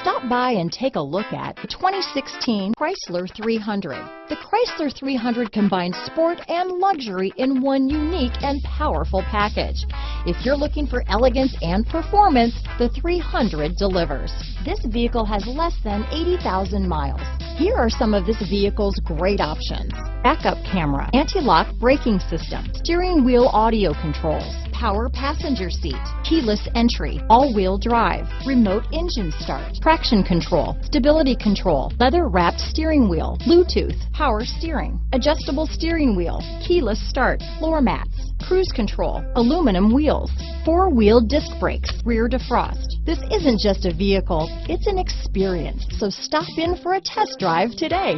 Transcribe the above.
Stop by and take a look at the 2016 Chrysler 300. The Chrysler 300 combines sport and luxury in one unique and powerful package. If you're looking for elegance and performance, the 300 delivers. This vehicle has less than 80,000 miles. Here are some of this vehicle's great options: backup camera, anti-lock braking system, steering wheel audio controls, power passenger seat, keyless entry, all-wheel drive, remote engine start, traction control, stability control, leather-wrapped steering wheel, Bluetooth, power steering, adjustable steering wheel, keyless start, floor mats, cruise control, aluminum wheels, four-wheel disc brakes, rear defrost. This isn't just a vehicle, it's an experience. So stop in for a test drive today.